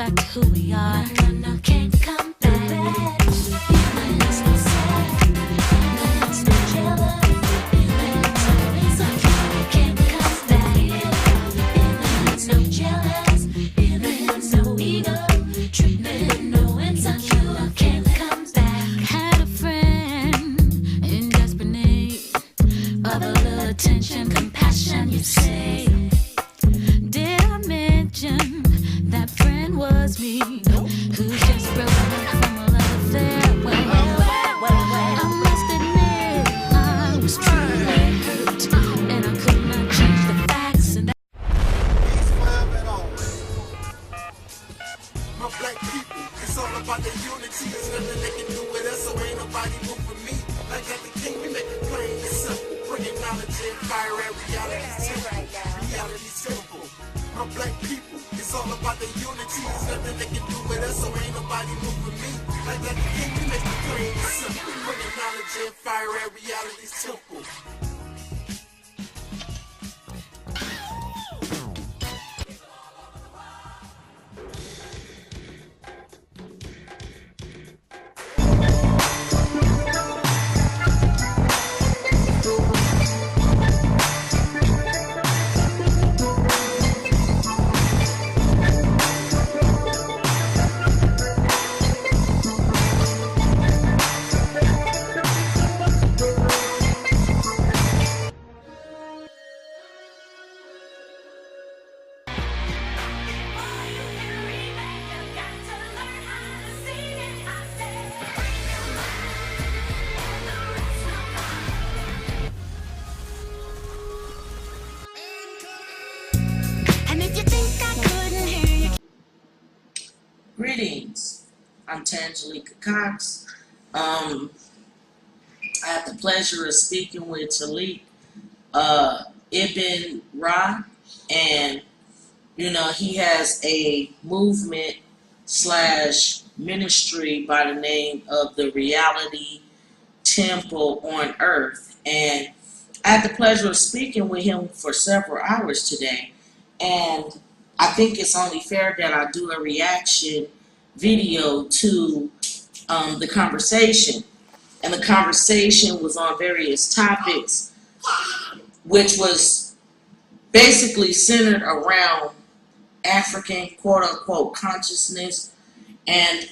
back to who we are. No, can't come back. Feelings no sad, feelings no jealous, feelings no insecure. Can't come back. Feelings no jealous, feelings no ego, treatment no insecure. Can't come back. Had a friend in desperate need of a little attention, compassion, you say. Did I mention that friend was me? Who's just broken from a love affair? I must admit I was truly hurt, and I could not change the facts. And Peace forever and always. My black people, it's all about the unity. There's nothing they can do with us, so ain't nobody move for me. Like at the king, we make it plain and simple. Bringing knowledge and fire at reality temple. Reality temple. My black people, it's all about the unity. There's nothing they can do with us, so ain't nobody move for me. Like at the king, we make it plain and simple. Bringing knowledge and fire at reality temple. and if you think I couldn't hear you. Greetings, I'm Tangelica Cox. I have the pleasure of speaking with Taalik, Ibn'rad, and he has a movement slash ministry by the name of the Reality Temple on Earth, and I had the pleasure of speaking with him for several hours today, and I think it's only fair that I do a reaction video to the conversation. And the conversation was on various topics, which was basically centered around African quote-unquote consciousness. And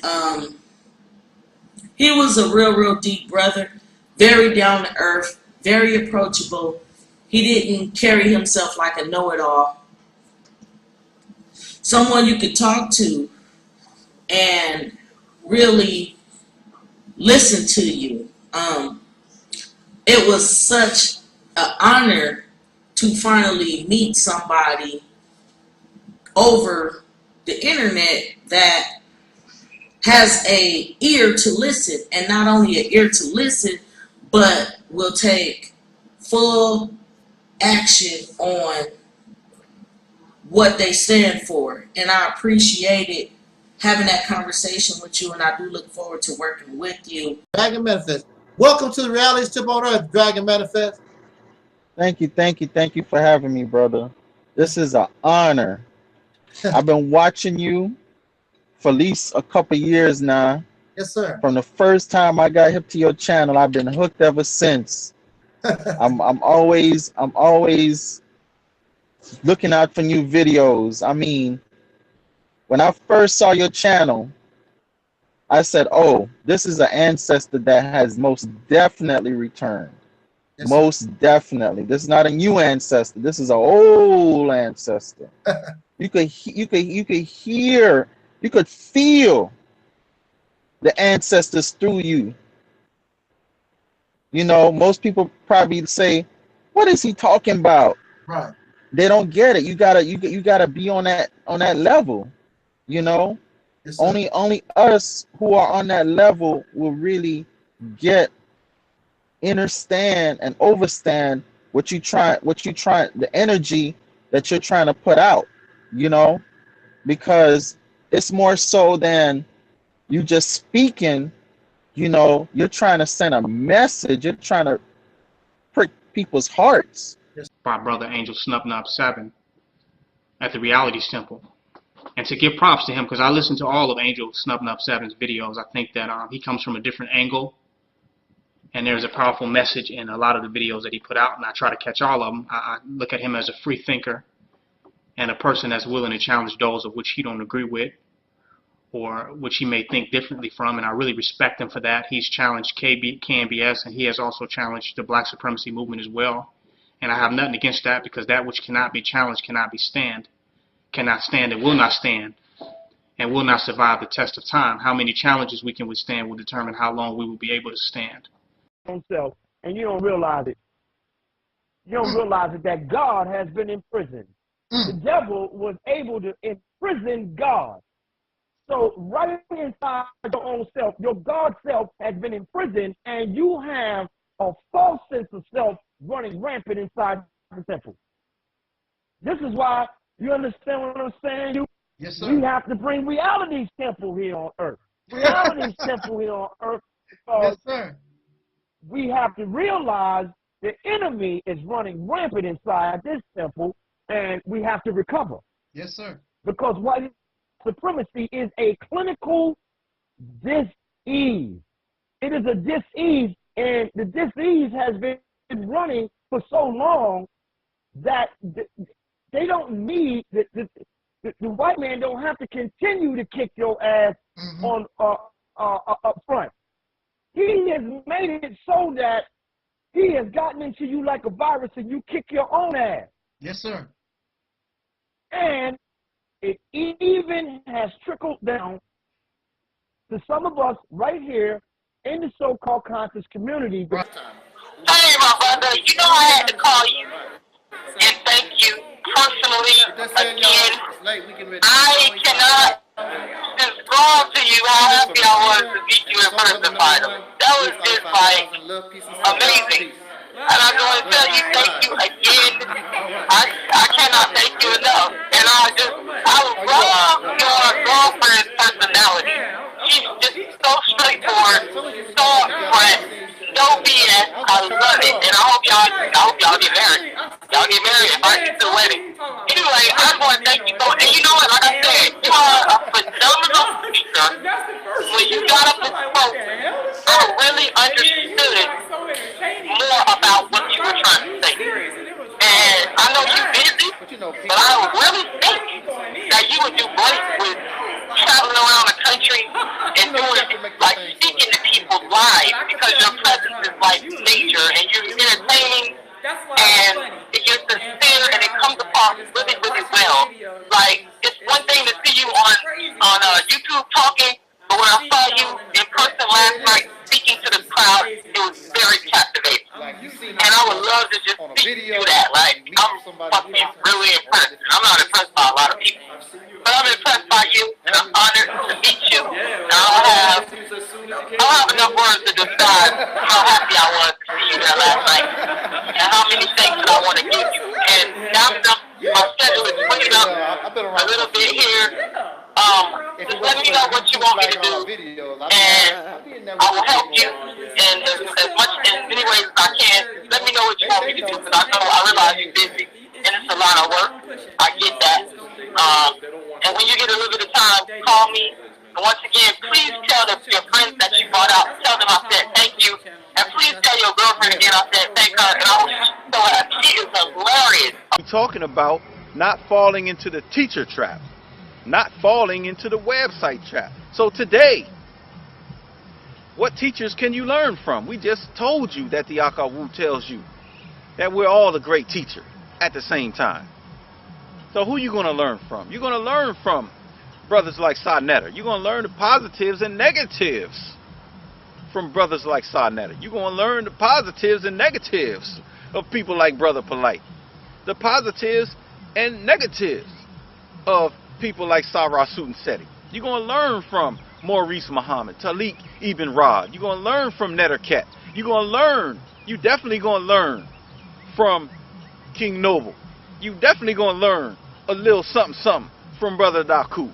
he was a real deep brother, very down to earth, very approachable. He didn't carry himself like a know-it-all. Someone you could talk to and really listen to you. It was such an honor to finally meet somebody over the internet that has an ear to listen, and not only an ear to listen, but will take full action on what they stand for. And I appreciated having that conversation with you, and I do look forward to working with you. Dragon Manifest. Welcome to the Reality Temple on Earth, Dragon Manifest. Thank you for having me, brother. This is an honor. I've been watching you for at least a couple years now. Yes, sir. From the first time I got hip to your channel, I've been hooked ever since. I'm always looking out for new videos. I mean, when I first saw your channel, I said, oh, this is an ancestor that has most definitely returned. Yes, most definitely. This is not a new ancestor. This is an old ancestor. You could hear, you could feel the ancestors through you. You know, most people probably say, what is he talking about? Right. They don't get it. You gotta be on that level. You know, yes, only us who are on that level will really understand and overstand what you try, the energy that you're trying to put out, you know, because it's more so than you just speaking, you know, you're trying to send a message, you're trying to prick people's hearts. My brother Angel Snupnop 7 at the Reality's Temple. And to give props to him, because I listened to all of Angel Snubbing Up 7's videos, I think that he comes from a different angle. And there's a powerful message in a lot of the videos that he put out, and I try to catch all of them. I look at him as a free thinker and a person that's willing to challenge those of which he don't agree with or which he may think differently from, and I really respect him for that. He's challenged KNBS, and he has also challenged the black supremacy movement as well. And I have nothing against that, because that which cannot be challenged cannot stand and will not stand and will not survive the test of time. How many challenges we can withstand will determine how long we will be able to stand. Self, and you don't realize it. You don't realize it, that God has been imprisoned. The devil was able to imprison God. So right inside your own self, your God self has been imprisoned, and you have a false sense of self running rampant inside the temple. This is why, you understand what I'm saying? Yes, sir. We have to bring reality's temple here on earth. Reality's temple here on earth, because Yes, sir. we have to realize the enemy is running rampant inside this temple, and we have to recover. Yes, sir. Because white supremacy is a clinical dis-ease. It is a dis-ease, and the dis-ease has been running for so long that they don't need, the white man don't have to continue to kick your ass on up front. He has made it so that he has gotten into you like a virus, and you kick your own ass. Yes, sir. And it even has trickled down to some of us right here in the so-called conscious community. Hey, my brother, you know I had to call you and thank you personally again. I cannot describe to you how happy I was to meet you in person finally. That was just like amazing. And I'm going to tell you thank you again. I cannot thank you enough. And I love your girlfriend's personality. She's just so straightforward, so upfront, no BS. I love it. And I hope y'all get married. Y'all get married and invite you to the wedding. Anyway, I just want to thank you so. And you know what? Like I said, you are a phenomenal speaker. When you got up and spoke, I really understood more about what you were trying to say. And I know you're busy, but I really think that you would do great with traveling around the country and doing, like, speaking to people's lives, because your presence is like nature, and you're entertaining, and you're sincere, and it comes across really, really well. Like, it's one thing to see you on YouTube talking, but when I saw you in person last night speaking to the crowd, it was very captivating. And I would love to just see you do that. Like, I'm fucking really impressed. I'm not impressed by a lot of people, but I'm impressed by you, and I'm honored to meet you. And I'll have enough words to describe how happy I was to see you there last night, and how many things that I want to give you. And now my schedule is swinging up a little bit here. Just let me know what you want me to do, and I will help you in as many ways as I can. Let me know what you want me to do, because I realize you're busy, and it's a lot of work. I get that. And when you get a little bit of time, call me. And once again, please tell your friends that you brought out. Tell them I said thank you. And please tell your girlfriend again I said thank her. And I was so happy. She is hilarious. We're talking about not falling into the teacher trap, not falling into the website trap. So today, what teachers can you learn from? We just told you that the Akawu tells you that we're all a great teacher at the same time. So who are you going to learn from? You're going to learn from brothers like Sa-Neter. You're going to learn the positives and negatives from brothers like Sa-Neter. You're going to learn the positives and negatives of people like Brother Polite. The positives and negatives of people like Sarah Sutanseti. You're going to learn from Maurice Muhammad, Taalik Ibn'rad. You're going to learn from Netterket. You're definitely going to learn from King Noble. You definitely going to learn a little something from Brother Daku.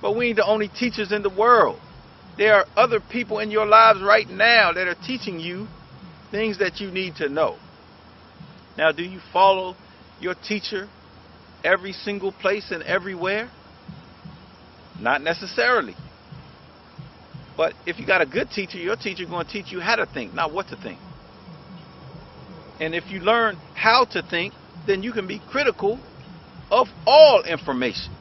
But we ain't the only teachers in the world. There are other people in your lives right now that are teaching you things that you need to know. Now, do you follow your teacher every single place and everywhere? Not necessarily. But if you got a good teacher, your teacher is going to teach you how to think, not what to think. And if you learn how to think, then you can be critical of all information.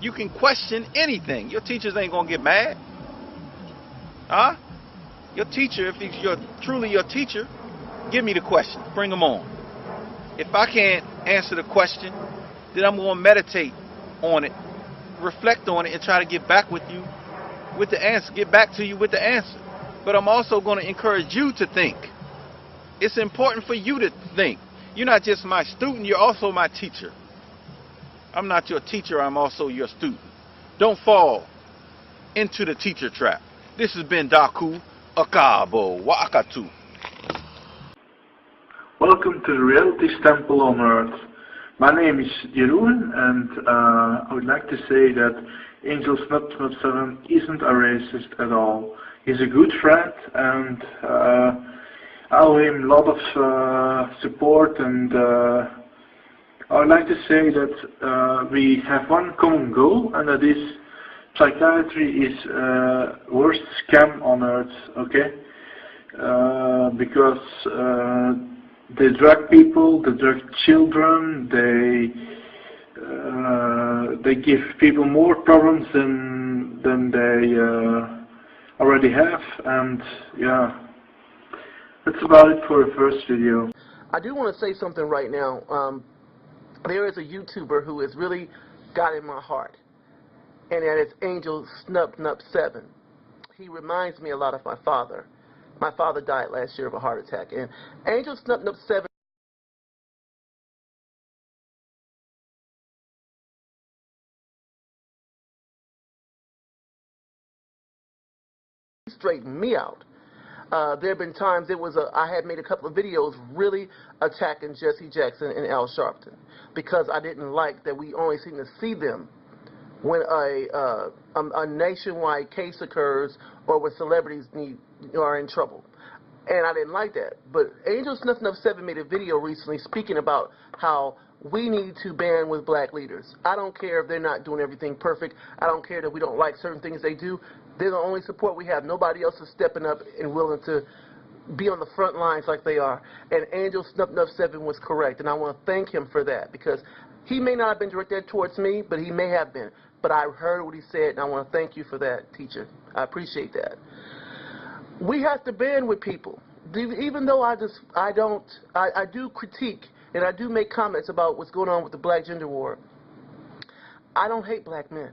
You can question anything. Your teachers ain't going to get mad. Huh? Your teacher, if he's truly your teacher, give me the question. Bring them on. If I can't answer the question, then I'm going to meditate on it, reflect on it, and try to get back with you with the answer. Get back to you with the answer. But I'm also going to encourage you to think. It's important for you to think. You're not just my student, you're also my teacher. I'm not your teacher, I'm also your student. Don't fall into the teacher trap. This has been Daku Akabo Wakatu. Welcome to the Reality's Temple on Earth. My name is Jeroen, and I would like to say that Angel Snub7 isn't a racist at all. He's a good friend, and I owe him a lot of support, and I would like to say that we have one common goal, and that is psychiatry is worst scam on earth, okay? Because they drug people, they drug children, they give people more problems than they already have, and yeah, that's about it for the first video. I do want to say something right now. There is a YouTuber who has really got in my heart, and that is Angel Snub7. He reminds me a lot of my father. My father died last year of a heart attack, and Angel Snub7 straightened me out. There have been times I had made a couple of videos really attacking Jesse Jackson and Al Sharpton because I didn't like that we only seem to see them when a nationwide case occurs or when celebrities are in trouble. And I didn't like that. But Angel Snub7 made a video recently speaking about how we need to band with black leaders. I don't care if they're not doing everything perfect. I don't care that we don't like certain things they do. They're the only support we have. Nobody else is stepping up and willing to be on the front lines like they are. And Angel Snub7 was correct, and I want to thank him for that because he may not have been directed towards me, but he may have been. But I heard what he said, and I want to thank you for that, teacher. I appreciate that. We have to band with people. Even though I do critique and I do make comments about what's going on with the black gender war, I don't hate black men.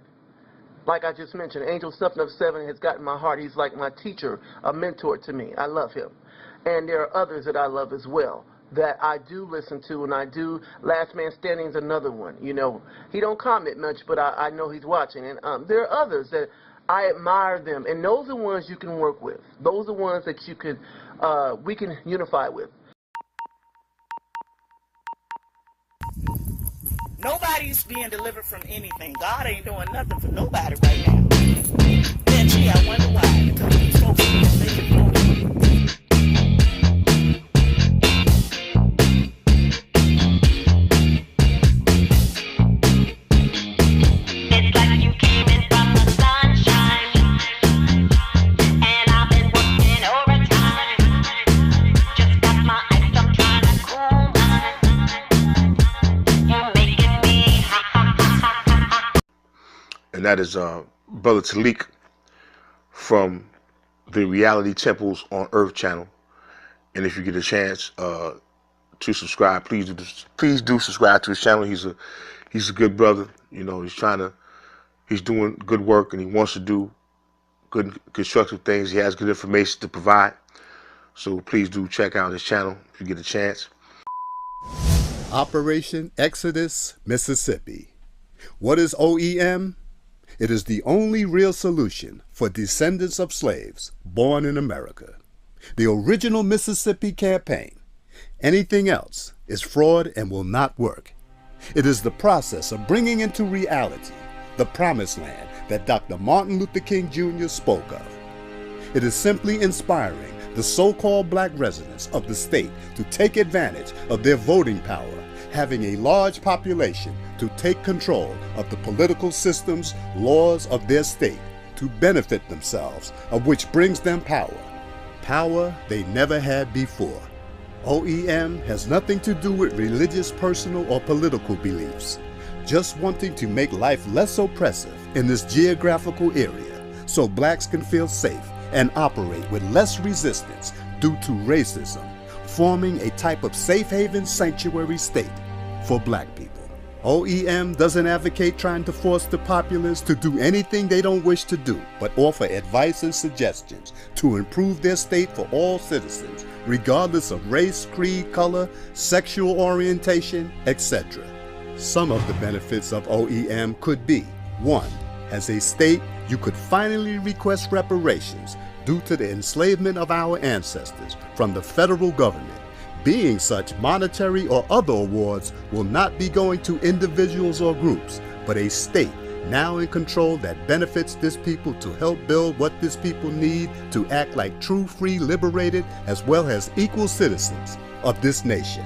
Like I just mentioned, Angel Snub7 has gotten my heart. He's like my teacher, a mentor to me. I love him. And there are others that I love as well that I do listen to, and I do. Last Man Standing is another one. You know, he don't comment much, but I know he's watching. And there are others that I admire them, and those are ones you can work with. Those are ones that you can, we can unify with. Nobody's being delivered from anything. God ain't doing nothing for nobody right now. And gee, I wonder why. Because these folks are making noise. It's like you came in from the sunshine, and I've been working overtime. Just got my eyes, I'm trying to cool mine. You're making me ha ha ha ha ha. And that is Brother Taalik from the Reality Temples on Earth channel. And if you get a chance to subscribe, please do subscribe to his channel. He's a good brother. You know, he's doing good work, and he wants to do good constructive things. He has good information to provide. So please do check out his channel if you get a chance. Operation Exodus, Mississippi. What is OEM? It is the only real solution for descendants of slaves born in America. The original Mississippi campaign. Anything else is fraud and will not work. It is the process of bringing into reality the promised land that Dr. Martin Luther King Jr. spoke of. It is simply inspiring the so-called black residents of the state to take advantage of their voting power, having a large population to take control of the political systems, laws of their state to benefit themselves, of which brings them power. Power they never had before. OEM has nothing to do with religious, personal, or political beliefs, just wanting to make life less oppressive in this geographical area so blacks can feel safe and operate with less resistance due to racism, forming a type of safe haven sanctuary state for black people. OEM doesn't advocate trying to force the populace to do anything they don't wish to do, but offer advice and suggestions to improve their state for all citizens, regardless of race, creed, color, sexual orientation, etc. Some of the benefits of OEM could be: 1. As a state, you could finally request reparations due to the enslavement of our ancestors from the federal government. Being such, monetary or other awards will not be going to individuals or groups, but a state now in control that benefits this people to help build what this people need to act like true, free, liberated, as well as equal citizens of this nation.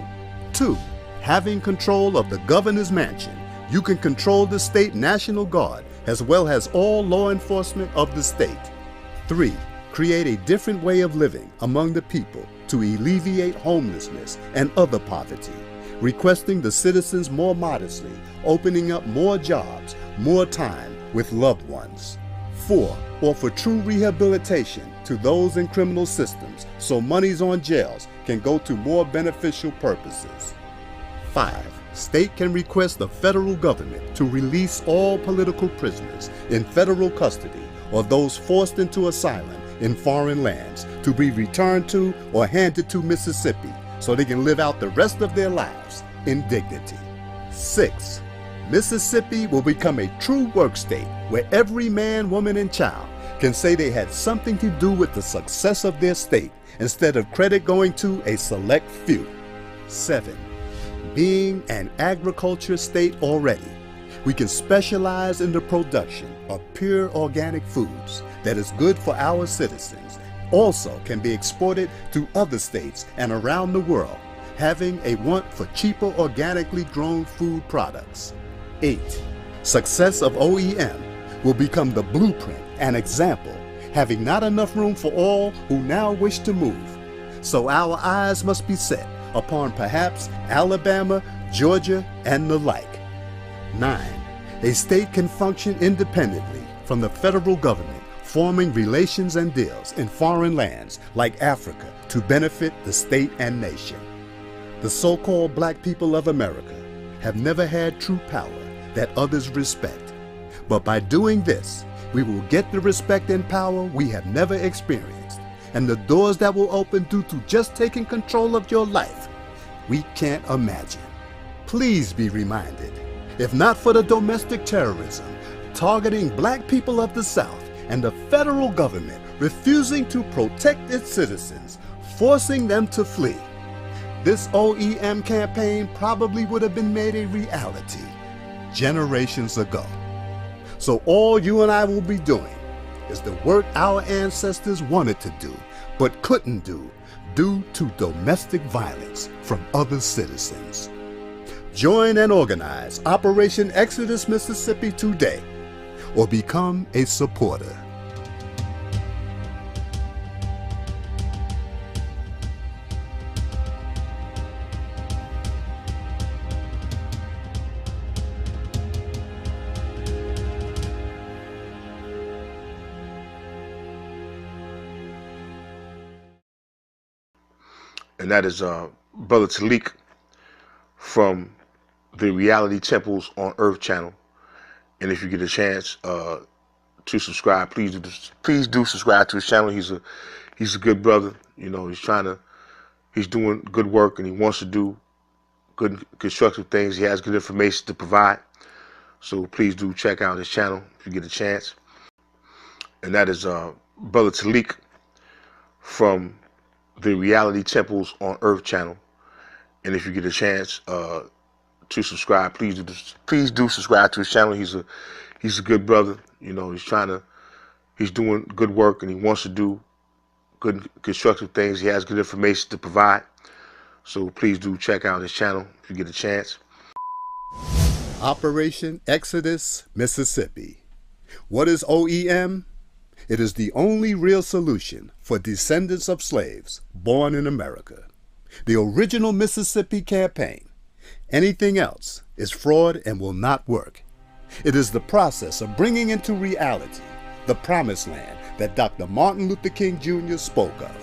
2. Having control of the governor's mansion, you can control the state National Guard as well as all law enforcement of the state. 3. Create a different way of living among the people to alleviate homelessness and other poverty, requesting the citizens more modestly, opening up more jobs, more time with loved ones. 4. Offer true rehabilitation to those in criminal systems so monies on jails can go to more beneficial purposes. 5. State can request the federal government to release all political prisoners in federal custody or those forced into asylum in foreign lands to be returned to or handed to Mississippi so they can live out the rest of their lives in dignity. 6. Mississippi will become a true work state where every man, woman, and child can say they had something to do with the success of their state instead of credit going to a select few. 7. Being an agriculture state already, we can specialize in the production of pure organic foods that is good for our citizens, also can be exported to other states and around the world, having a want for cheaper organically grown food products. 8. Success of OEM will become the blueprint and example, having not enough room for all who now wish to move. So our eyes must be set upon perhaps Alabama, Georgia, and the like. 9. A state can function independently from the federal government, forming relations and deals in foreign lands like Africa to benefit the state and nation. The so-called black people of America have never had true power that others respect. But by doing this, we will get the respect and power we have never experienced, and the doors that will open due to just taking control of your life, we can't imagine. Please be reminded, if not for the domestic terrorism targeting black people of the South and the federal government refusing to protect its citizens, forcing them to flee, this OEM campaign probably would have been made a reality generations ago. So all you and I will be doing is the work our ancestors wanted to do but couldn't do due to domestic violence from other citizens. Join and organize Operation Exodus Mississippi today, or become a supporter. And that is Brother Taalik from the Reality Temples on Earth channel. And if you get a chance to subscribe, please do subscribe to his channel. He's a good brother. You know, he's doing good work, and he wants to do good constructive things. He has good information to provide. So please do check out his channel if you get a chance. And that is Brother Taalik from the Reality Temples on Earth channel. And if you get a chance to subscribe, please do subscribe to his channel. He's a good brother. You know, he's doing good work, and he wants to do good constructive things. He has good information to provide. So please do check out his channel if you get a chance. Operation Exodus, Mississippi. What is OEM? It is the only real solution for descendants of slaves born in America. The original Mississippi campaign. Anything else is fraud and will not work. It is the process of bringing into reality the promised land that Dr. Martin Luther King Jr. spoke of.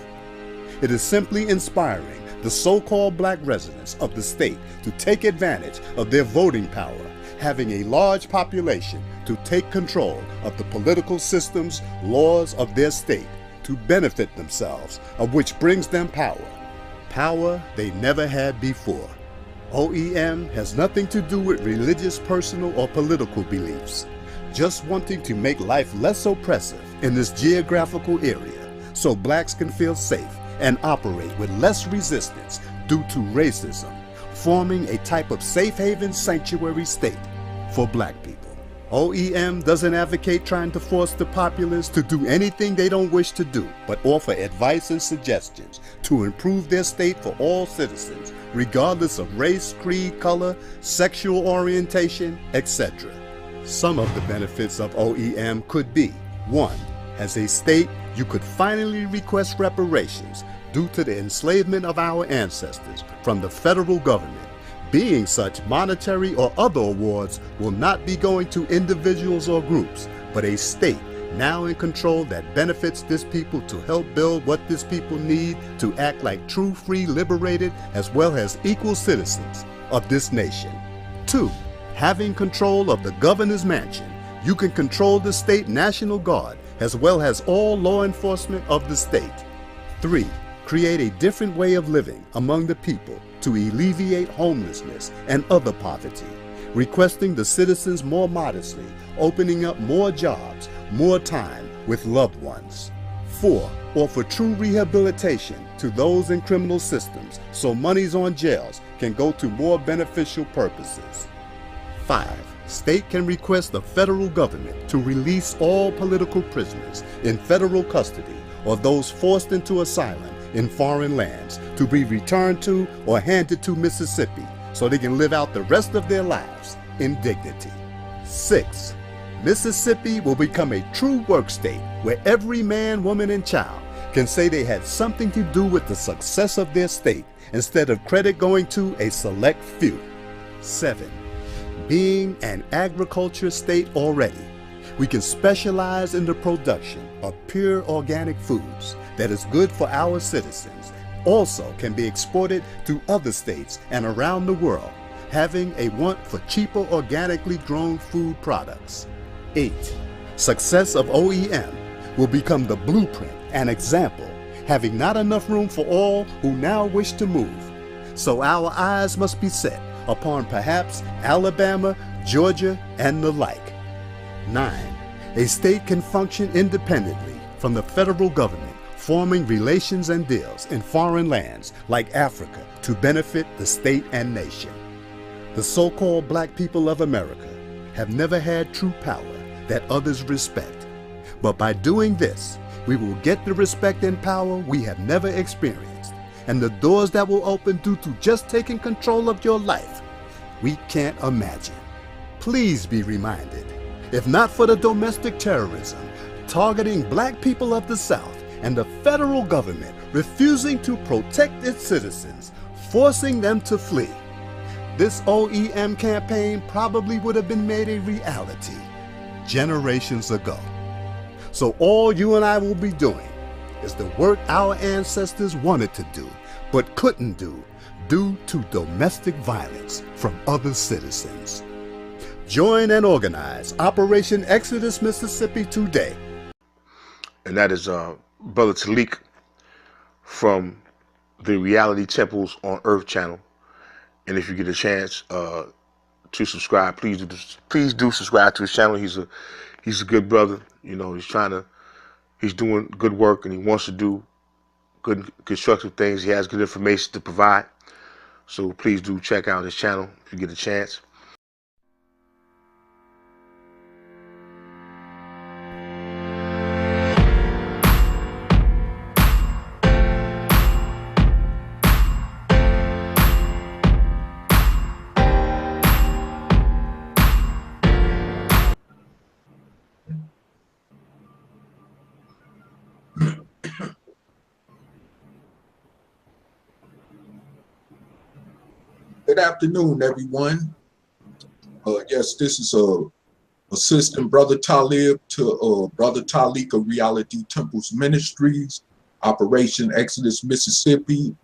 It is simply inspiring the so-called black residents of the state to take advantage of their voting power, having a large population to take control of the political systems, laws of their state to benefit themselves, of which brings them power. Power they never had before. OEM has nothing to do with religious, personal, or political beliefs. Just wanting to make life less oppressive in this geographical area so blacks can feel safe and operate with less resistance due to racism, forming a type of safe haven sanctuary state for black people. OEM doesn't advocate trying to force the populace to do anything they don't wish to do, but offer advice and suggestions to improve their state for all citizens, regardless of race, creed, color, sexual orientation, etc. Some of the benefits of OEM could be: 1. As a state, you could finally request reparations due to the enslavement of our ancestors from the federal government. Being such, monetary or other awards will not be going to individuals or groups, but a state now in control that benefits this people to help build what this people need to act like true, free, liberated, as well as equal citizens of this nation. 2. Having control of the governor's mansion, you can control the state National Guard as well as all law enforcement of the state. 3. Create a different way of living among the people to alleviate homelessness and other poverty, requesting the citizens more modestly, opening up more jobs, more time with loved ones. 4. Offer true rehabilitation to those in criminal systems so monies on jails can go to more beneficial purposes. 5. State can request the federal government to release all political prisoners in federal custody or those forced into asylum in foreign lands to be returned to or handed to Mississippi so they can live out the rest of their lives in dignity. 6. Mississippi will become a true work state where every man, woman, and child can say they had something to do with the success of their state instead of credit going to a select few. 7. Being an agriculture state already, we can specialize in the production of pure organic foods that is good for our citizens, also can be exported to other states and around the world, having a want for cheaper organically grown food products. 8. Success of OEM will become the blueprint and example, having not enough room for all who now wish to move. So our eyes must be set upon perhaps Alabama, Georgia, and the like. 9. A state can function independently from the federal government, forming relations and deals in foreign lands like Africa to benefit the state and nation. The so-called black people of America have never had true power that others respect. But by doing this, we will get the respect and power we have never experienced, and the doors that will open due to just taking control of your life, we can't imagine. Please be reminded, if not for the domestic terrorism targeting black people of the South and the federal government refusing to protect its citizens, forcing them to flee, this OEM campaign probably would have been made a reality generations ago. So all you and I will be doing is the work our ancestors wanted to do, but couldn't do due to domestic violence from other citizens. Join and organize Operation Exodus Mississippi today. And that is Brother Taalik from the Reality Temples on Earth channel. And if you get a chance to subscribe, please do subscribe to his channel. He's a good brother. You know, he's doing good work, and he wants to do good constructive things. He has good information to provide. So please do check out his channel if you get a chance. Good afternoon, everyone. Yes, this is Assistant Brother Talib to Brother Taalik of Reality Temples Ministries, Operation Exodus, Mississippi,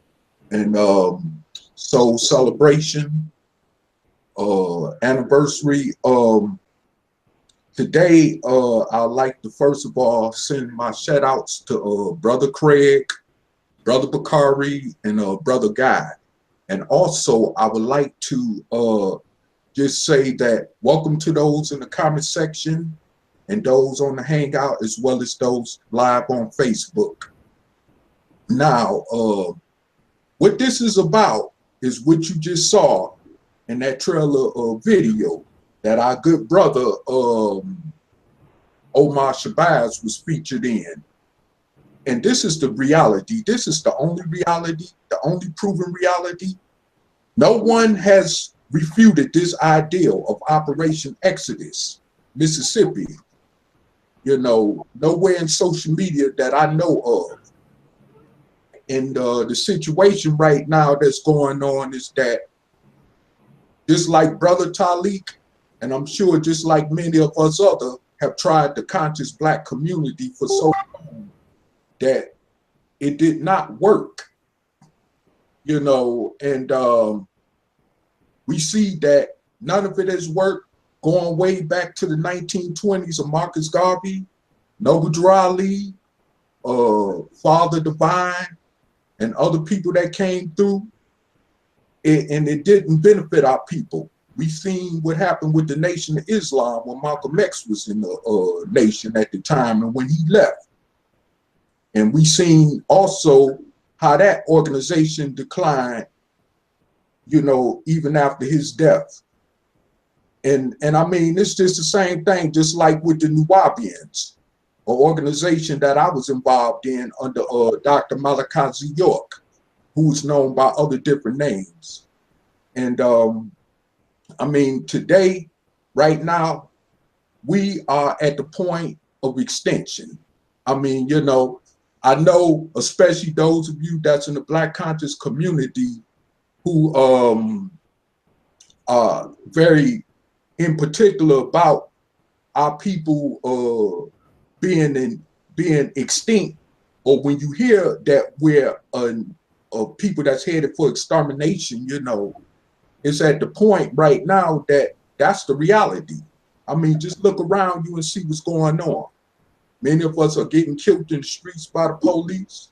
and Soul Celebration anniversary. Today, I'd like to first of all send my shout outs to Brother Craig, Brother Bakari, and Brother Guy. And also, I would like to just say that welcome to those in the comment section and those on the Hangout, as well as those live on Facebook. Now, what this is about is what you just saw in that trailer video that our good brother Omar Shabazz was featured in. And this is the reality. This is the only reality, the only proven reality. No one has refuted this ideal of Operation Exodus, Mississippi. You know, nowhere in social media that I know of. And the situation right now that's going on is that just like Brother Taalik, and I'm sure just like many of us other have tried the conscious Black community for so long that it did not work, you know, and we see that none of it has worked, going way back to the 1920s of Marcus Garvey, Noble Drew Ali, Father Divine, and other people that came through, and it didn't benefit our people. We've seen what happened with the Nation of Islam when Malcolm X was in the nation at the time and when he left. And we've seen also how that organization declined, you know, even after his death. And I mean, it's just the same thing, just like with the Nuwabians, an organization that I was involved in under Dr. Malachi Z. York, who was known by other different names. And I mean, today, right now, we are at the point of extinction. I mean, you know, I know, especially those of you that's in the Black conscious community who are very in particular about our people being extinct, or when you hear that we're people that's headed for extermination, you know, it's at the point right now that that's the reality. I mean, just look around you and see what's going on. Many of us are getting killed in the streets by the police.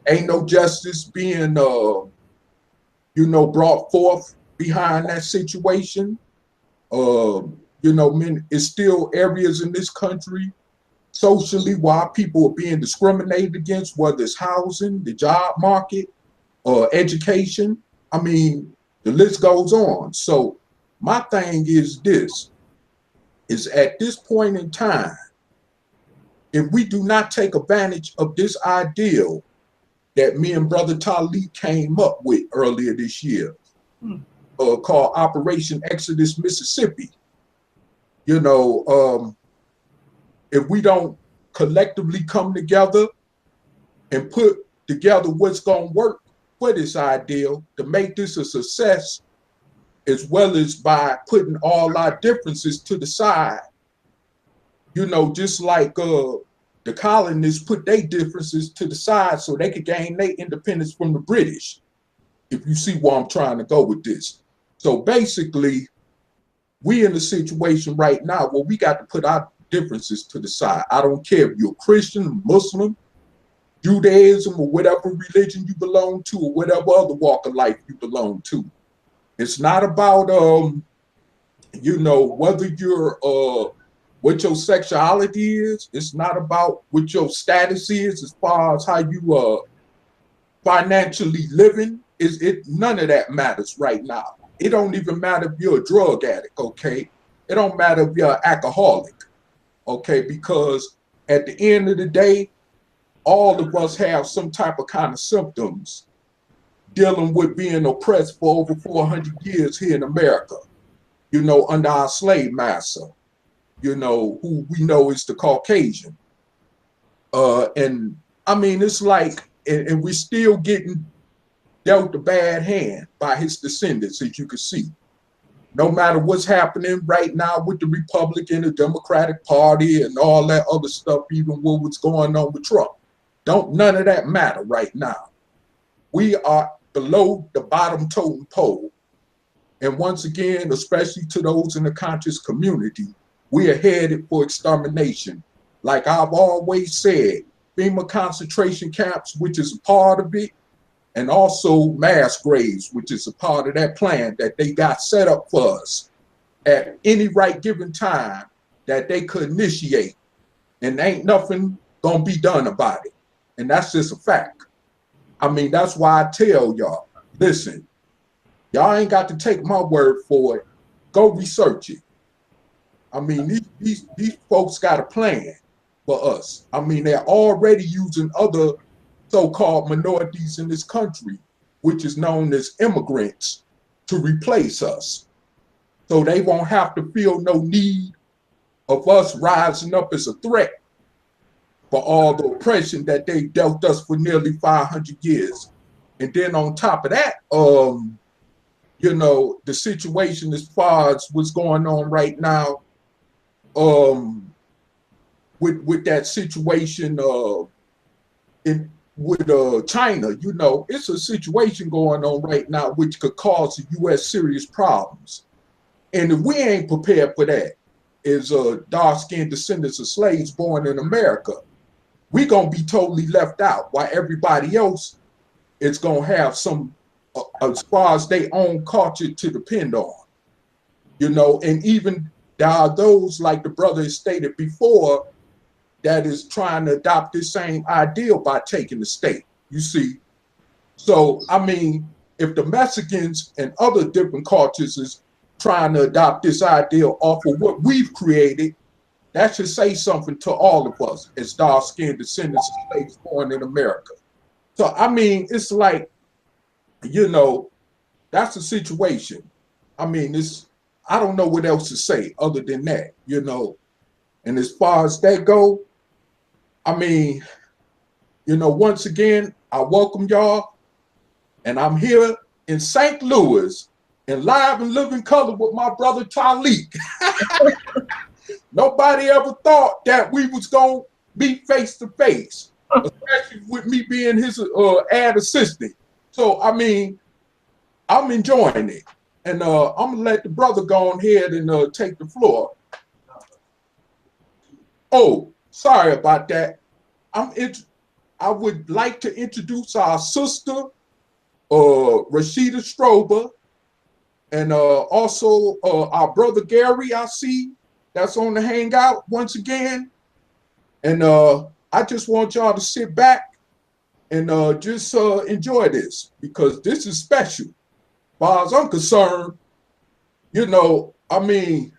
Ain't no justice being, you know, brought forth behind that situation. You know, it's still areas in this country socially where people are being discriminated against, whether it's housing, the job market, education. I mean, the list goes on. So my thing is this, is at this point in time, if we do not take advantage of this ideal that me and Brother Taalik came up with earlier this year, called Operation Exodus, Mississippi, you know, if we don't collectively come together and put together what's going to work for this ideal to make this a success, as well as by putting all our differences to the side, you know, just like the colonists put their differences to the side so they could gain their independence from the British, if you see where I'm trying to go with this. So basically, we in a situation right now where we got to put our differences to the side. I don't care if you're a Christian, Muslim, Judaism, or whatever religion you belong to, or whatever other walk of life you belong to. It's not about, you know, whether you're, what your sexuality is. It's not about what your status is as far as how you financially living. None of that matters right now. It don't even matter if you're a drug addict, okay? It don't matter if you're an alcoholic, okay? Because at the end of the day, all of us have some type of kind of symptoms dealing with being oppressed for over 400 years here in America, you know, under our slave master, you know, who we know is the Caucasian. And I mean, it's like, and we're still getting dealt a bad hand by his descendants, as you can see. No matter what's happening right now with the Republican, the Democratic Party, and all that other stuff, even with what's going on with Trump, none of that matter right now. We are below the bottom totem pole. And once again, especially to those in the conscious community, we are headed for extermination. Like I've always said, FEMA concentration camps, which is a part of it, and also mass graves, which is a part of that plan that they got set up for us at any right given time that they could initiate. And ain't nothing gonna be done about it. And that's just a fact. I mean, that's why I tell y'all, listen, y'all ain't got to take my word for it. Go research it. I mean, these folks got a plan for us. I mean, they're already using other so-called minorities in this country, which is known as immigrants, to replace us. So they won't have to feel no need of us rising up as a threat for all the oppression that they dealt us for nearly 500 years. And then on top of that, you know, the situation as far as what's going on right now, with that situation with China, you know, it's a situation going on right now which could cause the U.S. serious problems. And if we ain't prepared for that, as dark-skinned descendants of slaves born in America, we gonna be totally left out, while everybody else is gonna have some, as far as their own culture to depend on, you know. And even there are those, like the brother has stated before, that is trying to adopt this same ideal by taking the state, you see. So, I mean, if the Mexicans and other different cultures is trying to adopt this ideal off of what we've created, that should say something to all of us as dark-skinned descendants of slaves born in America. So, I mean, it's like, you know, that's the situation. I mean, I don't know what else to say other than that, you know. And as far as that go, I mean, you know, once again, I welcome y'all, and I'm here in St. Louis in live and living color with my brother Taalik. Nobody ever thought that we was gonna be face to face, especially with me being his ad assistant. So, I mean, I'm enjoying it. And I'm gonna let the brother go on ahead and take the floor. Oh, sorry about that. I would like to introduce our sister, Rashida Strober, and also our brother Gary, I see, that's on the hangout once again. And I just want y'all to sit back and just enjoy this, because this is special. As far as I'm concerned, you know, I mean,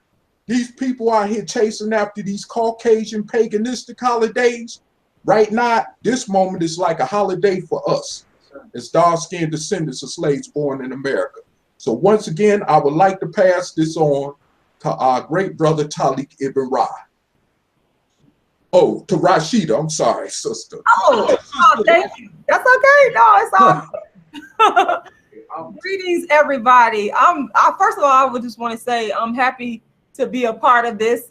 these people out here chasing after these Caucasian paganistic holidays. Right now, this moment is like a holiday for us as dark-skinned descendants of slaves born in America. So once again, I would like to pass this on to our great brother Taalik Ibn'rad. Oh, to Rashida, I'm sorry, sister. Oh, thank you. That's okay. No, it's all. Greetings, everybody. First of all, I would just want to say I'm happy to be a part of this.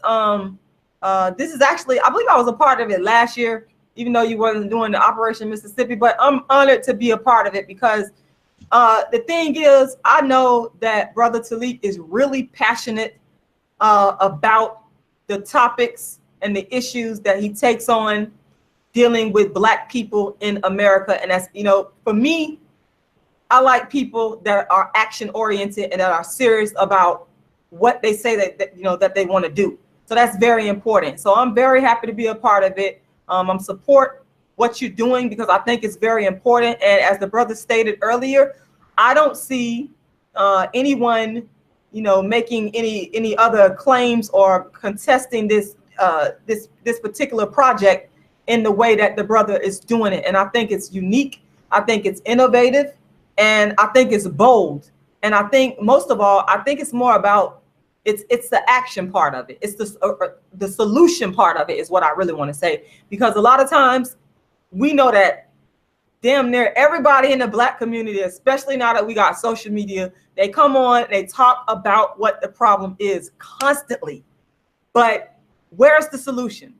This is actually, I believe I was a part of it last year, even though you wasn't doing the Operation Mississippi, but I'm honored to be a part of it because the thing is, I know that Brother Taalik is really passionate about the topics and the issues that he takes on dealing with Black people in America. And that's, you know, for me, I like people that are action oriented and that are serious about what they say that you know, that they want to do. So that's very important. So I'm very happy to be a part of it. I'm support what you're doing because I think it's very important. And as the brother stated earlier, I don't see anyone, you know, making any other claims or contesting this this particular project in the way that the brother is doing it. And I think it's unique. I think it's innovative, and I think it's bold. And I think most of all, I think it's more about it's the action part of it. It's the solution part of it is what I really want to say, because a lot of times we know that damn near everybody in the Black community, especially now that we got social media, they come on, they talk about what the problem is constantly. But where's the solution?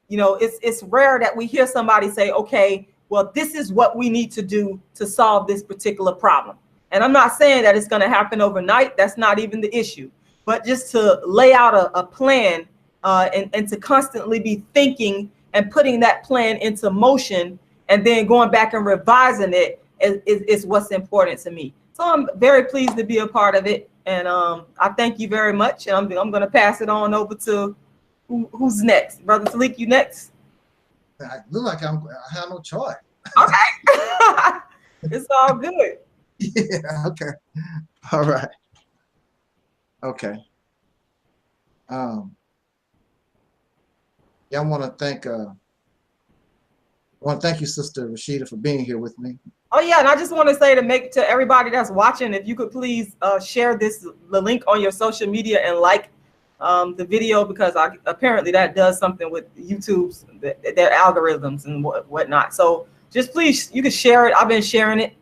You know, it's rare that we hear somebody say, okay, well, this is what we need to do to solve this particular problem. And I'm not saying that it's going to happen overnight. That's not even the issue. But just to lay out a plan and to constantly be thinking and putting that plan into motion and then going back and revising it is what's important to me. So I'm very pleased to be a part of it. And I thank you very much. And I'm going to pass it on over to who's next. Brother Taalik, you next? I look like I have no choice. Okay. It's all good. Yeah, okay. All right. Okay. Yeah, I want to thank you, Sister Rashida, for being here with me. Oh yeah, and I just want to say to everybody that's watching, if you could please share the link on your social media and like the video, because apparently that does something with YouTube's their algorithms and whatnot. So just please, you can share it. I've been sharing it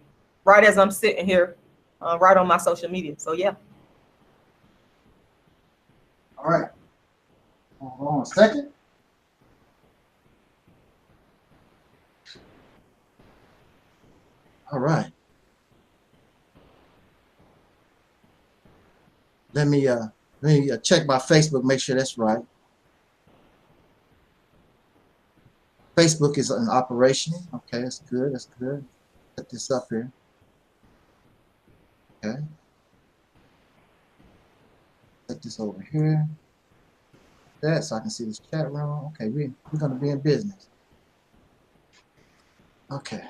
right as I'm sitting here, right on my social media. So yeah. All right. Hold on a second. All right. Let me check my Facebook, make sure that's right. Facebook is in operation. Okay, that's good. That's good. Set this up here. Okay. Set this over here. That so I can see this chat room. Okay, we're gonna be in business. Okay.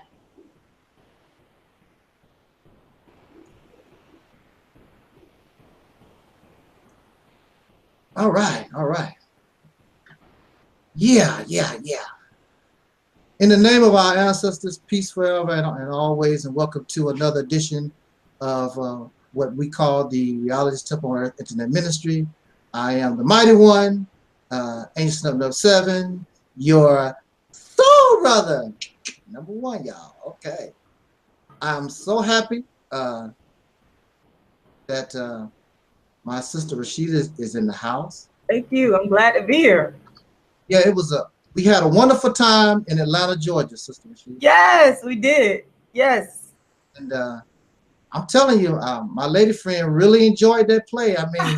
All right, all right. Yeah. In the name of our ancestors, peace forever and always, and welcome to another edition of what we call the Reality Temple on Earth Internet Ministry. I am the mighty one, Ancient of 7, your soul brother, number 1, y'all. Okay. I'm so happy that my sister Rashida is in the house. Thank you. I'm glad to be here. Yeah, we had a wonderful time in Atlanta, Georgia, Sister Rashida. Yes, we did. Yes. And I'm telling you, my lady friend really enjoyed that play. I mean,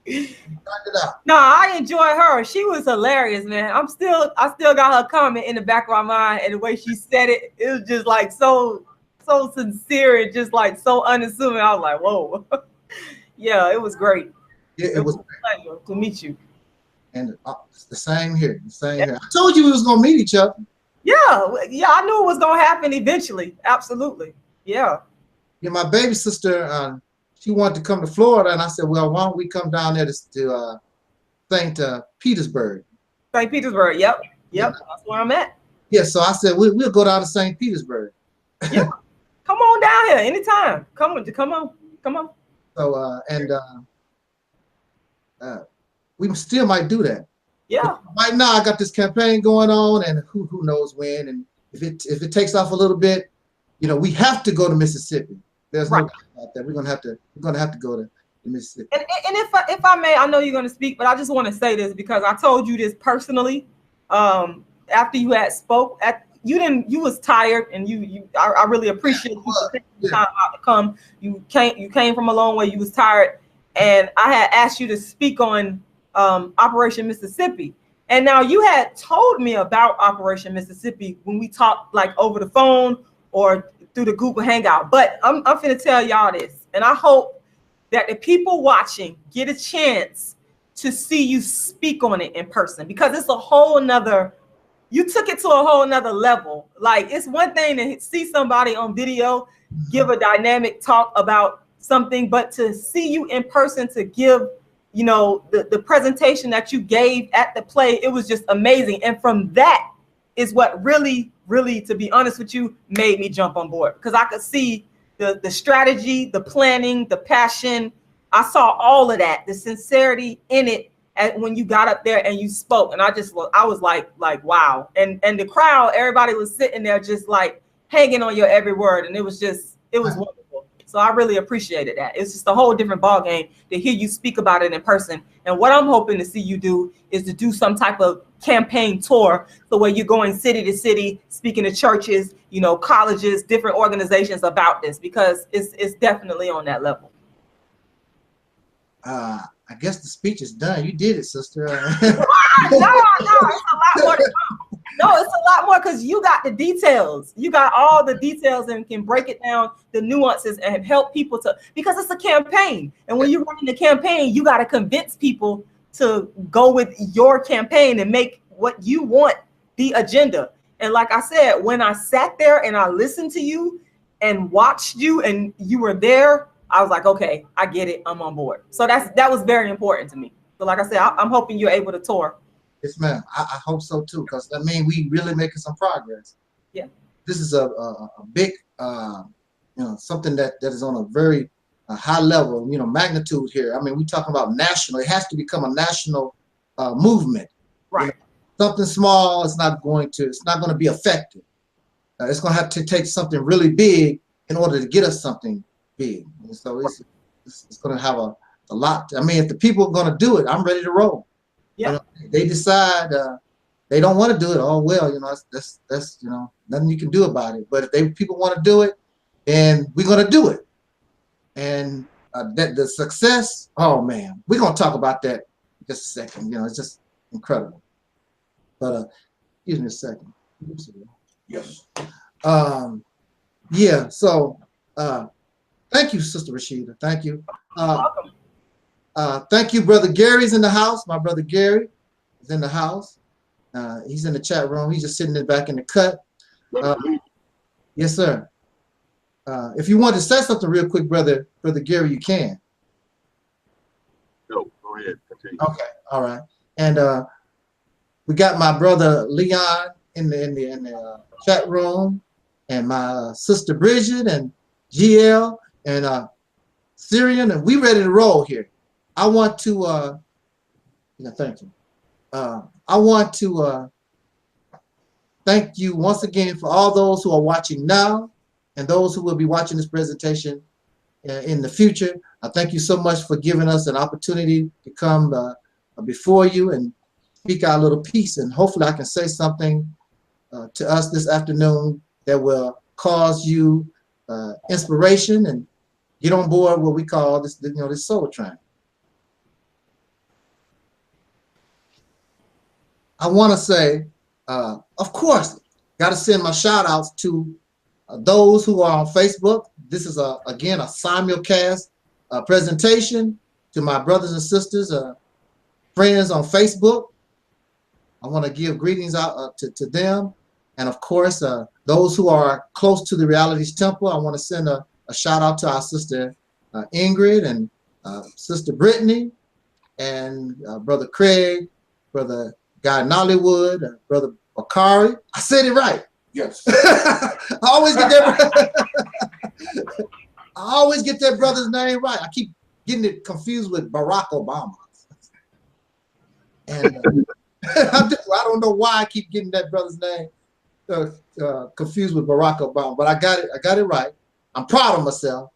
you turned it out. No, I enjoy her. She was hilarious, man. I still got her comment in the back of my mind, and the way she said it, it was just like so sincere and just like so unassuming. I was like, whoa. Yeah, it was great. Yeah, it was a pleasure to meet you. And it's the same here. The same here. I told you we was gonna meet each other. Yeah, I knew it was gonna happen eventually. Absolutely. Yeah. Yeah, my baby sister, she wanted to come to Florida, and I said, well, why don't we come down there to St. Petersburg? St. Petersburg. Yep. That's where I'm at. Yeah, so I said we'll go down to St. Petersburg. Yeah. Come on down here anytime. Come on. So we still might do that. Yeah. But right now, I got this campaign going on, and who knows when, and if it takes off a little bit, you know, we have to go to Mississippi. There's no doubt about that. We're gonna have to go to Mississippi. And if I may, I know you're gonna speak, but I just want to say this because I told you this personally. After you had spoke, you was tired, and I really appreciate you taking the time out to come. You came from a long way. You was tired, and I had asked you to speak on Operation Mississippi, and now you had told me about Operation Mississippi when we talked like over the phone or through the Google Hangout. But I'm finna tell y'all this, and I hope that the people watching get a chance to see you speak on it in person, because it's a whole nother. You took it to a whole nother level. Like, it's one thing to see somebody on video give a dynamic talk about something, but to see you in person, to give, you know, the presentation that you gave at the play, it was just amazing. And from that is what really, to be honest with you, made me jump on board, because I could see the strategy, the planning, the passion. I saw all of that, the sincerity in it. when you got up there and you spoke, and I was like wow, and the crowd, everybody was sitting there just like hanging on your every word, and it was wonderful. So I really appreciated that. It's just a whole different ball game to hear you speak about it in person. And what I'm hoping to see you do is to do some type of campaign tour, so where you're going city to city, speaking to churches, colleges, different organizations about this, because it's definitely on that level. I guess the speech is done. You did it, sister. No, it's a lot more to come. No, it's a lot more, because you got the details. You got all the details and can break it down, the nuances, and help people because it's a campaign. And when you're running the campaign, you got to convince people to go with your campaign and make what you want the agenda. And like I said, when I sat there and I listened to you and watched you and you were there, I was like, okay, I get it. I'm on board. So that was very important to me. So like I said, I'm hoping you're able to tour. Yes, ma'am. I hope so too, because we really making some progress. Yeah. This is a big, something that is on a very high level, magnitude here. We talking about national. It has to become a national movement. Right. Something small is not going to be effective. It's going to have to take something really big in order to get us something big. And so it's going to have a lot. If the people are going to do it, I'm ready to roll. Yeah. They decide they don't want to do it. Oh well, that's nothing you can do about it. But if people want to do it, then we're going to do it. And that the success. Oh man, we're going to talk about that in just a second. It's just incredible. But excuse me a second. Yes. Yeah. So thank you, Sister Rashida. Thank you. Welcome. Thank you, Brother Gary's in the house. My brother Gary is in the house. He's in the chat room. He's just sitting there back in the cut. Yes, sir. If you want to say something real quick, Brother Gary, you can. No, go ahead. Continue. Okay, all right. And we got my brother Leon in the chat room, and my sister Bridget and GL and Syrian, and we ready to roll here. I want to thank you. I want to thank you once again for all those who are watching now and those who will be watching this presentation in the future. I thank you so much for giving us an opportunity to come before you and speak our little piece, and hopefully I can say something to us this afternoon that will cause you inspiration and get on board what we call this soul train. I want to say, of course, got to send my shout outs to those who are on Facebook. This is again a simulcast presentation to my brothers and sisters, friends on Facebook. I want to give greetings out to them. And of course, those who are close to the Realities Temple, I want to send a shout out to our sister Ingrid and sister Brittany and brother Craig, brother Guy Nollywood, brother Bakari. I said it right. Yes. I always get that brother's name right. I keep getting it confused with Barack Obama. And I don't know why I keep getting that brother's name confused with Barack Obama, but I got it right. I'm proud of myself.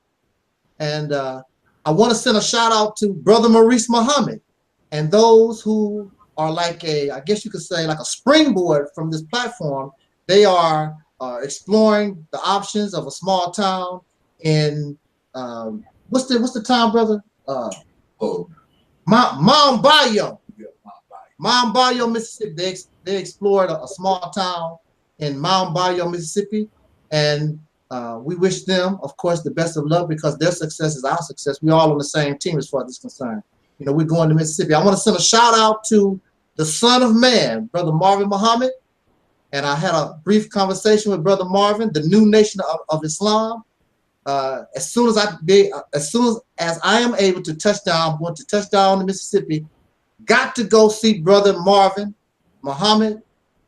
And I want to send a shout out to Brother Maurice Muhammad and those who are like I guess you could say like a springboard from this platform. They are exploring the options of a small town in what's the town, brother? Mount Bayou. Mount Bayou, Mississippi. They explored a small town in Mount Bayou, Mississippi, and we wish them, of course, the best of luck, because their success is our success. We're all on the same team as far as this is concerned. We're going to Mississippi. I want to send a shout out to the Son of Man, Brother Marvin Muhammad. And I had a brief conversation with Brother Marvin, the new nation of Islam. As soon as I am able to touch down, I'm going to touch down in Mississippi. Got to go see Brother Marvin Muhammad,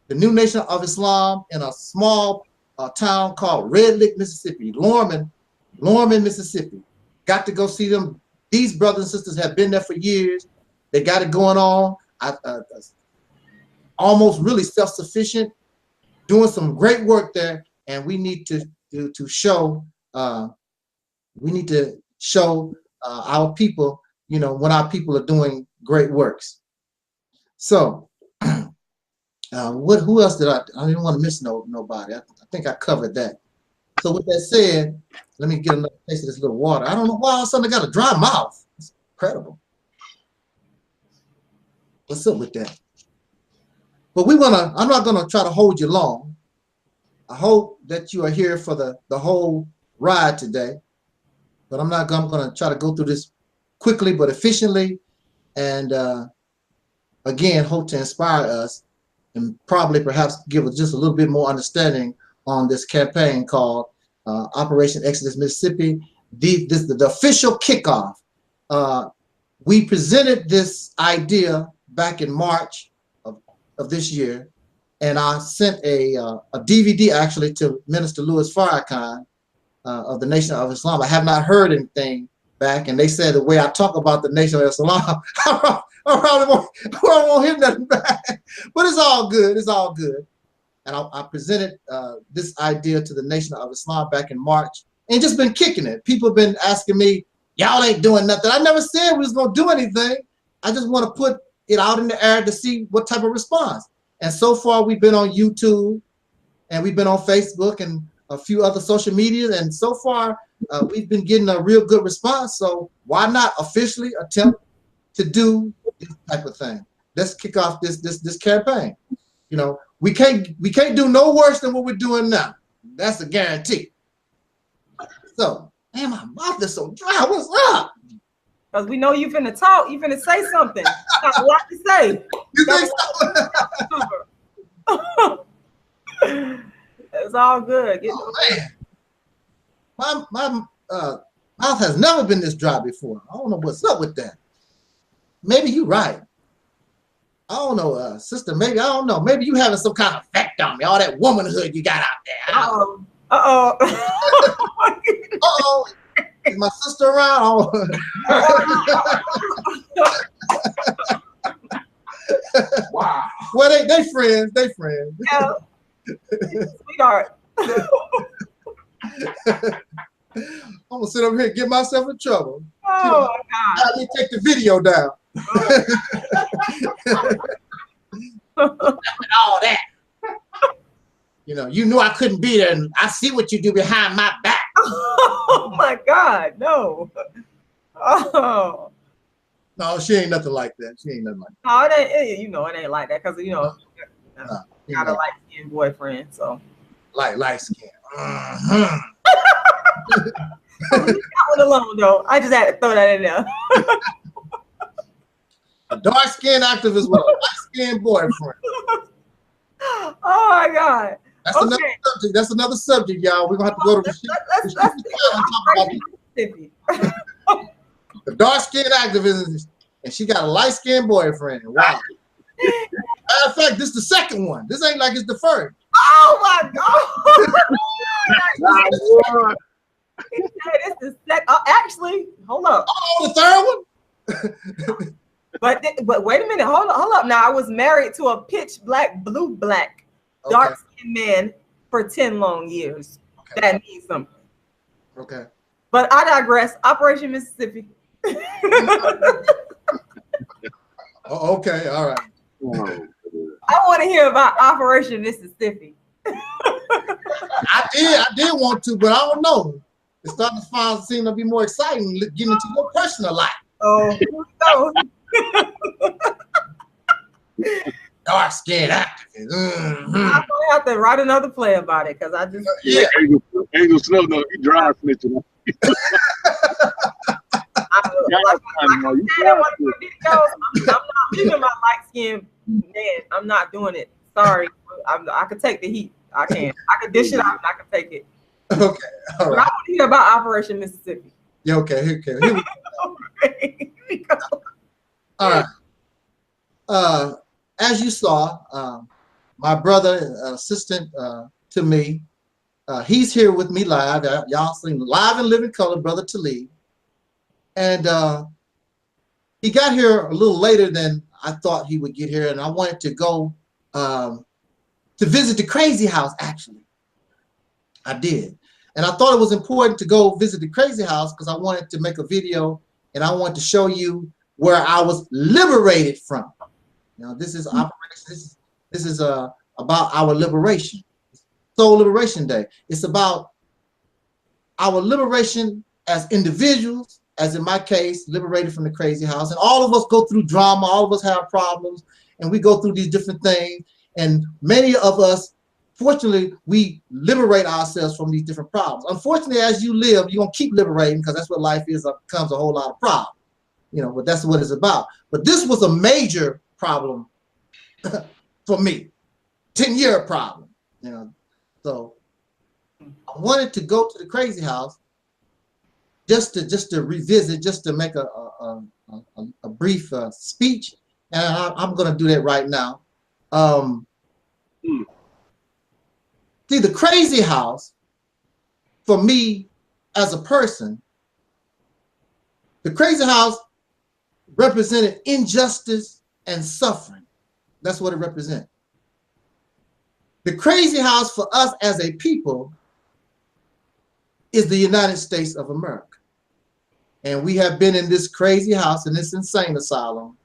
the new nation of Islam, in a small town called Red Lick, Mississippi, Lorman, Mississippi. Got to go see them. These brothers and sisters have been there for years. They got it going on. Almost really self-sufficient, doing some great work there, and we need to show. We need to show our people, you know, when our people are doing great works. So, who else did I didn't want to miss nobody. I think I covered that. So with that said, let me get another taste of this little water. I don't know why all of a sudden I got a dry mouth. It's incredible. What's up with that? But I'm not gonna try to hold you long. I hope that you are here for the whole ride today. But I'm gonna try to go through this quickly but efficiently, and again, hope to inspire us and probably perhaps give us just a little bit more understanding on this campaign called Operation Exodus Mississippi. The official kickoff. We presented this idea back in March of this year, and I sent a DVD actually to Minister Louis Farrakhan of the Nation of Islam. I have not heard anything back, and they said the way I talk about the Nation of Islam, I probably won't hear nothing back. But it's all good. It's all good. And I presented this idea to the Nation of Islam back in March, and just been kicking it. People have been asking me, y'all ain't doing nothing. I never said we was gonna do anything. I just want to put it out in the air to see what type of response. And so far, we've been on YouTube, and we've been on Facebook and a few other social media, and so far we've been getting a real good response. So why not officially attempt to do this type of thing? Let's kick off this campaign. You know, we can't do no worse than what we're doing now. That's a guarantee. So, man, my mouth is so dry. What's up? Because we know you finna talk, you finna say something. Got a lot to say. You think so? It's all good. My mouth has never been this dry before. I don't know what's up with that. Maybe you're right. I don't know, sister. Maybe, I don't know. Maybe you having some kind of effect on me. All that womanhood you got out there. Uh-oh. Uh-oh. Is my sister around? Wow. Well, they friends. They friends. Yeah. Sweetheart. I'm gonna sit over here and get myself in trouble. Oh my God. Let me take the video down. All that. You know, you knew I couldn't be there, and I see what you do behind my back. Oh my God, no. Oh. No, she ain't nothing like that. She ain't nothing like that. No, it ain't, you know, it ain't like that because, you know, got a light-skinned boyfriend, so. Light skin. Leave that one alone, though. I just had to throw that in there. A dark-skinned activist with a light-skinned boyfriend. Oh my God. That's another subject. That's another subject, y'all. We're gonna have to go to the the dark-skinned activist, and she got a light-skinned boyfriend. Wow. Matter of fact, this is the second one. This ain't like it's the first. Oh my God. It's the second. Actually, hold up. Oh, the third one. But wait a minute. Hold up. Now I was married to a pitch black, blue black, dark-skinned man for 10 long years. Okay. That means something. Okay. But I digress. Operation Mississippi. Okay. All right. I want to hear about Operation Mississippi. I did want to, but I don't know. It's starting to seem to be more exciting getting into your personal life. Oh, here we go. Dark skinned activist. I'm gonna have to write another play about it because I just Angel Snow knows he dry snitching. I'm not leaving my light skinned man. I'm not doing it. Sorry. I could take the heat. I can dish it out and I can take it. Okay. All right. But I want to hear about Operation Mississippi. Yeah, okay. Here we go. All right. As you saw, my brother, assistant to me, he's here with me live. Y'all seen live and living color, Brother Taalik. And he got here a little later than I thought he would get here, and I wanted to go to visit the crazy house, actually. I did. And I thought it was important to go visit the crazy house because I wanted to make a video and I wanted to show you where I was liberated from. Now, this is operations. This is about our liberation. Soul Liberation Day. It's about our liberation as individuals, as in my case, liberated from the crazy house. And all of us go through drama. All of us have problems, and we go through these different things. And many of us, fortunately, we liberate ourselves from these different problems. Unfortunately, as you live, you're going to keep liberating because that's what life is. Comes a whole lot of problems, you know, but that's what it's about. But this was a major problem for me, 10-year problem, you know. So I wanted to go to the crazy house just to revisit, just to make a brief speech, and I'm going to do that right now. See, the crazy house, for me as a person, the crazy house represented injustice and suffering. That's what it represents. The crazy house for us as a people is the United States of America. And we have been in this crazy house, in this insane asylum,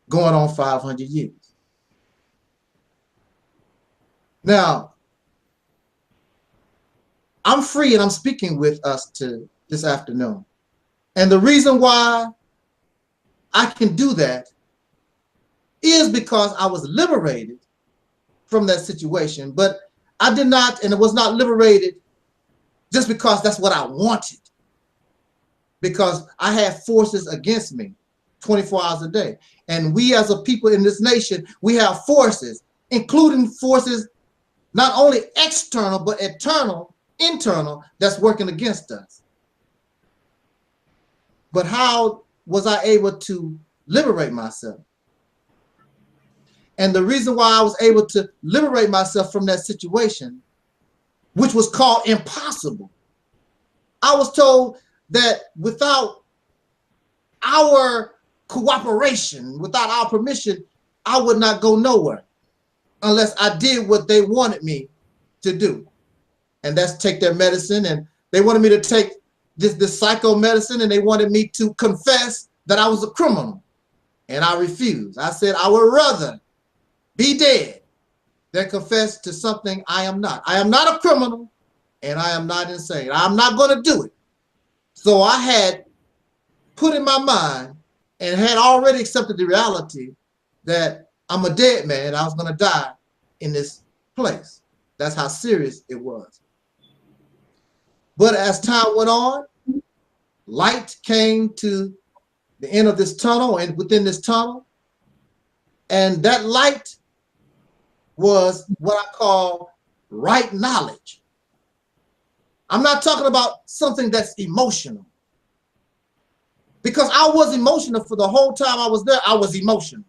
going on 500 years. Now, I'm free and I'm speaking with us this afternoon. And the reason why I can do that is because I was liberated from that situation, but I did not, and it was not liberated just because that's what I wanted, because I had forces against me 24 hours a day. And we as a people in this nation, we have forces, including forces not only external, but internal, that's working against us. But how was I able to liberate myself? And the reason why I was able to liberate myself from that situation, which was called impossible, I was told that without our cooperation, without our permission, I would not go nowhere unless I did what they wanted me to do. And that's take their medicine. And they wanted me to take this psycho medicine, and they wanted me to confess that I was a criminal. And I refused. I said, I would rather be dead than confess to something I am not. I am not a criminal, and I am not insane. I'm not going to do it. So I had put in my mind and had already accepted the reality that I'm a dead man. I was going to die in this place. That's how serious it was. But as time went on, light came to the end of this tunnel and within this tunnel. And that light was what I call right knowledge. I'm not talking about something that's emotional, because I was emotional for the whole time I was there. I was emotional.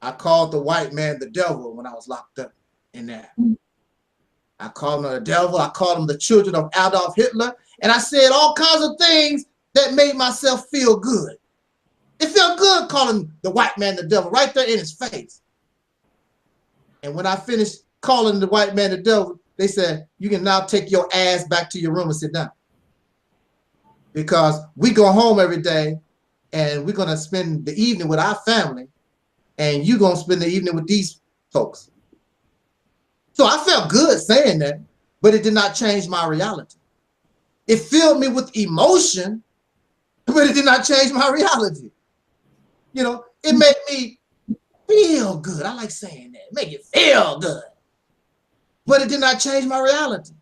I called the white man the devil when I was locked up in there. I called him the devil. I called him the children of Adolf Hitler. And I said all kinds of things that made myself feel good. It felt good calling the white man the devil right there in his face. And when I finished calling the white man the devil, they said, you can now take your ass back to your room and sit down. Because we go home every day and we're going to spend the evening with our family, and you're going to spend the evening with these folks. So I felt good saying that, but it did not change my reality. It filled me with emotion, but it did not change my reality. You know, it made me feel good. I like saying that. Make it feel good. But it did not change my reality.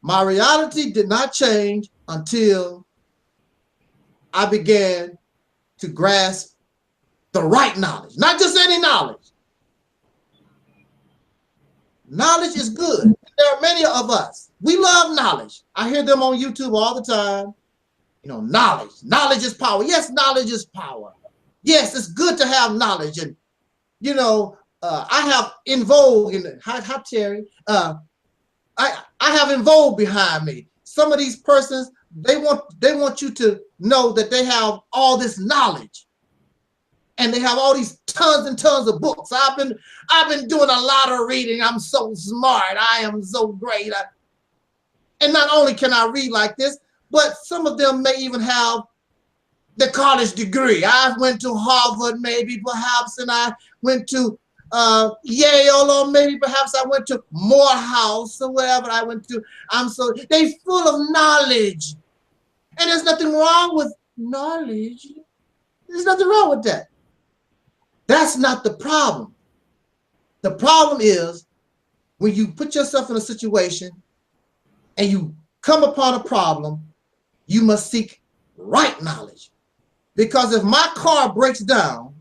My reality did not change until I began to grasp the right knowledge, not just any knowledge. Knowledge is good. There are many of us. We love knowledge. I hear them on YouTube all the time. You know, knowledge. Knowledge is power. Yes, knowledge is power. Yes, it's good to have knowledge. And, you know, I have in vogue in hi Terry. I have in vogue behind me. Some of these persons, they want you to know that they have all this knowledge and they have all these tons and tons of books. I've been doing a lot of reading. I'm so smart. I am so great. And not only can I read like this, but some of them may even have the college degree. I went to Harvard, maybe perhaps, and I went to Yale, or maybe perhaps I went to Morehouse or wherever I went to. They full of knowledge. And there's nothing wrong with knowledge. There's nothing wrong with that. That's not the problem. The problem is when you put yourself in a situation and you come upon a problem, you must seek right knowledge. Because if my car breaks down,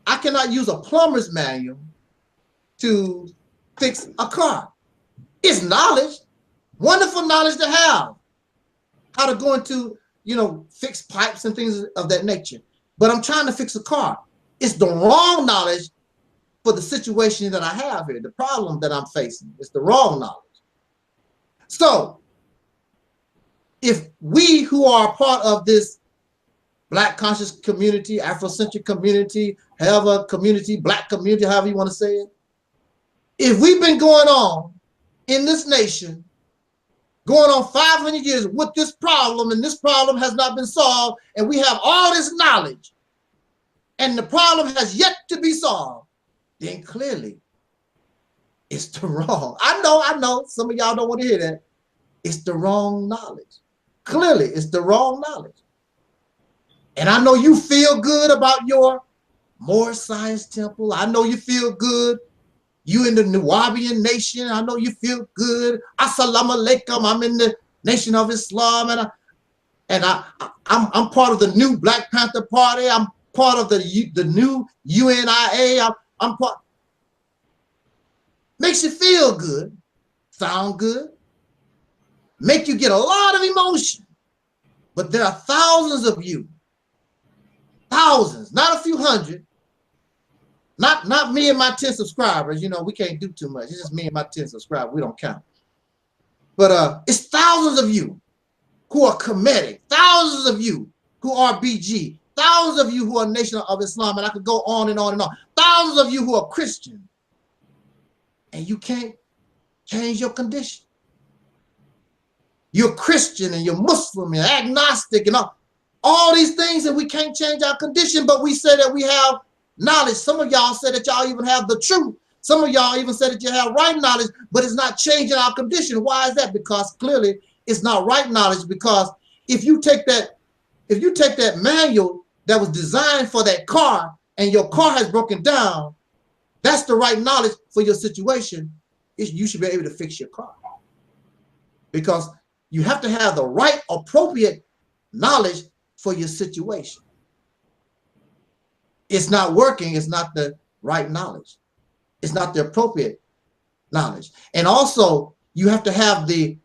I cannot use a plumber's manual to fix a car. It's knowledge, wonderful knowledge to have, how to go into, fix pipes and things of that nature. But I'm trying to fix a car. It's the wrong knowledge for the situation that I have here, the problem that I'm facing. It's the wrong knowledge. So if we who are part of this Black conscious community, Afrocentric community, however community, Black community, however you want to say it, if we've been going on in this nation, going on 500 years with this problem, and this problem has not been solved, and we have all this knowledge, and the problem has yet to be solved, then clearly it's the wrong. I know, some of y'all don't want to hear that. It's the wrong knowledge. Clearly, it's the wrong knowledge. And I know you feel good about your Moore Science Temple. I know you feel good. You in the Nubian nation. I know you feel good. Assalamu alaikum. I'm in the Nation of Islam, and I'm part of the new Black Panther Party. I'm part of the new UNIA. I'm part. Makes you feel good, sound good, make you get a lot of emotion. But there are thousands of you. Thousands, not a few hundred, not me and my 10 subscribers. We can't do too much. It's just me and my 10 subscribers. We don't count. But it's thousands of you who are comedic, thousands of you who are BG, thousands of you who are Nation of Islam, and I could go on and on and on. Thousands of you who are Christian, and you can't change your condition. You're Christian and you're Muslim and agnostic and all these things, and we can't change our condition, but we say that we have knowledge. Some of y'all said that y'all even have the truth. Some of y'all even said that you have right knowledge, but it's not changing our condition. Why is that? Because clearly it's not right knowledge. Because if you take that manual that was designed for that car and your car has broken down, that's the right knowledge for your situation. You should be able to fix your car. Because you have to have the right, appropriate knowledge for your situation. It's not working. It's not the right knowledge. It's not the appropriate knowledge. And also, you have to have the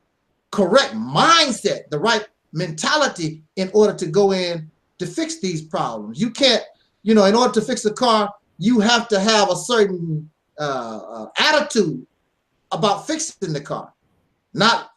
correct mindset, the right mentality in order to go in to fix these problems. You can't, in order to fix a car, you have to have a certain attitude about fixing the car. Not